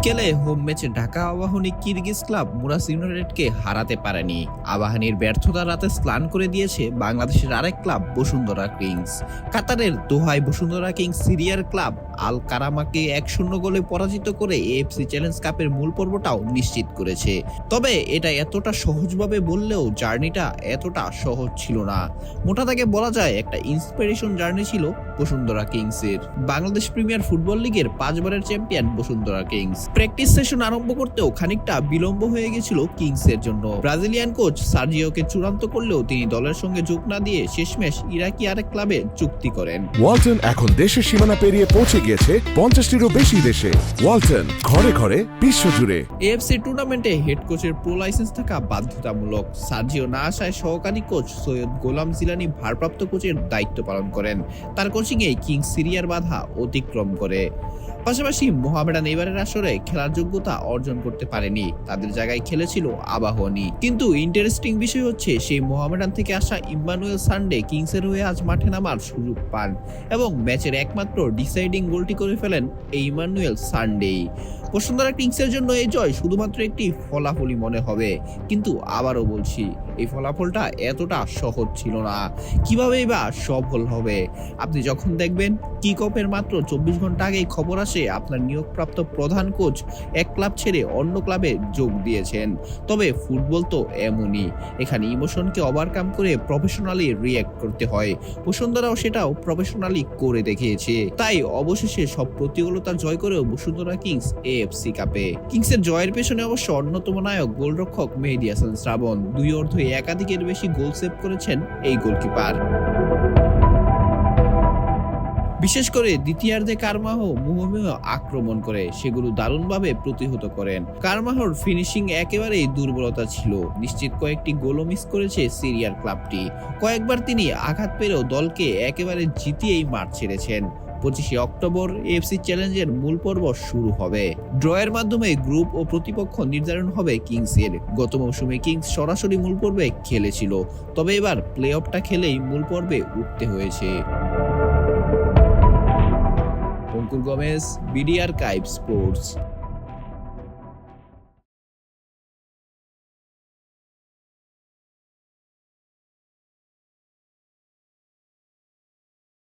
বিকেলে হোম ম্যাচে Dhaka Abahani Kyrgyz club মুরাস ইউনাইটেডকে হারাতে পারেনি। আবাহনীর ব্যর্থতা রাতে স্নান করে দিয়েছে বাংলাদেশের আরেক ক্লাব বসুন্ধরা কিংস। কাতারের দোহায় বসুন্ধরা কিংস সিরিয়ার ক্লাব আল কারামাকে 1-0 গোলে পরাজিত করে এএফসি চ্যালেঞ্জ কাপের মূল পর্বটাও নিশ্চিত করেছে। তবে এটা এতটা সহজভাবে বললেও জার্নিটা এতটা সহজ ছিল না। মোটা দাগে বলা যায় একটা ইন্সপিরেশন জার্নি ছিল বসুন্ধরা কিংসের। বাংলাদেশ প্রিমিয়ার ফুটবল লিগের 5 বারের champion Bashundhara kings. Practice session আরম্ভ করতেও খানিকটা বিলম্ব হয়ে গেছিল কিংসের জন্য। ব্রাজিলিয়ান কোচ সার্জিওকে চূড়ান্ত করলেও তিনি দলের সঙ্গে যোগ না দিয়ে শেষমেশ ইরাকি আরেক ক্লাবে চুক্তি করেন। ওয়ালটন এখন দেশের সীমানা পেরিয়ে পৌঁছে গিয়েছে 50টিরও বেশি দেশে। ওয়ালটন, ঘরে ঘরে বিশ্বজুড়ে। এএফসি টুর্নামেন্টে হেড কোচের প্রো লাইসেন্স থাকা বাধ্যতামূলক। সার্জিও না আসায় সহকারী কোচ সৈয়দ গোলাম জিলানী ভারপ্রাপ্ত কোচের দায়িত্ব পালন করেন। তার কোচিংয়ে কিংস সিরিয়ার বাধা অতিক্রম করে। পাশাপাশি মোহামেডান এবারের আসরে খেলার যোগ্যতা অর্জন করতে পারেনি, তাদের জায়গায় খেলেছিল আবাহনী। কিন্তু ইন্টারেস্টিং বিষয় হচ্ছে সেই মোহামেডান থেকে আসা ইম্মানুয়েল সানডে কিংসের হয়ে আজ মাঠে নামার সুযোগ পান এবং ম্যাচের একমাত্র ডিসাইডিং গোলটি করে ফেলেন এই ইম্মানুয়েল সানডেই। বসুন্ধরা কিংসের জন্য এই জয় শুধুমাত্র একটি ফলাফলই মনে হবে, কিন্তু আবারও বলছি এই ফলাফলটা এতটা সহজ ছিল না। কিভাবেই বা সফল হবে? আপনি যখন দেখবেন কিক অফের মাত্র 24 ঘন্টা আগেই খবর আসে আপনার নিয়োগপ্রাপ্ত প্রধান কোচ এক ক্লাব ছেড়ে অন্য ক্লাবে যোগ দিয়েছেন। তবে ফুটবল তো এমনই, এখানে ইমোশনকে ওভারকাম করে প্রফেশনালি রিয়্যাক্ট করতে হয়। বসুন্ধরাও সেটাও প্রফেশনালি করে দেখিয়েছে। তাই অবশেষে সব প্রতিকূলতা জয় করেও বসুন্ধরা কিংস এএফসি কাপে। কিংসের জয়ের পেছনে অবশ্য অন্যতম নায়ক গোলরক্ষক মেহেদী হাসান শ্রাবণ। দুই অর্ধে একাধিকের বেশি গোল সেভ করেছেন এই গোলকিপার। বিশেষ করে দ্বিতীয়ার্ধে কারমাহো মুহুর্মুহ আক্রমণ করে সেগুলো দারুণভাবে প্রতিহত করেন। কারমাহোর ফিনিশিং একেবারেই দুর্বলতা ছিল। নিশ্চিত কয়েকটি গোলও মিস করেছে সিরিয়ার ক্লাবটি। কয়েকবার তিনি আঘাত পেলেও দলকে একেবারে জিতিয়েই মাঠ ছেড়েছেন। 25 অক্টোবর এএফসি চ্যালেঞ্জের মূল পর্ব শুরু হবে। ড্রয়ের মাধ্যমে গ্রুপ ও প্রতিপক্ষ নির্ধারণ হবে কিংসের। গত মৌসুমে কিংস সরাসরি মূল পর্বে খেলেছিল, তবে এবার প্লে অফটা খেলেই মূল পর্বে উঠতে হয়েছে। অঙ্কুর গমেজ, বিডি আর্কাইভ স্পোর্টস।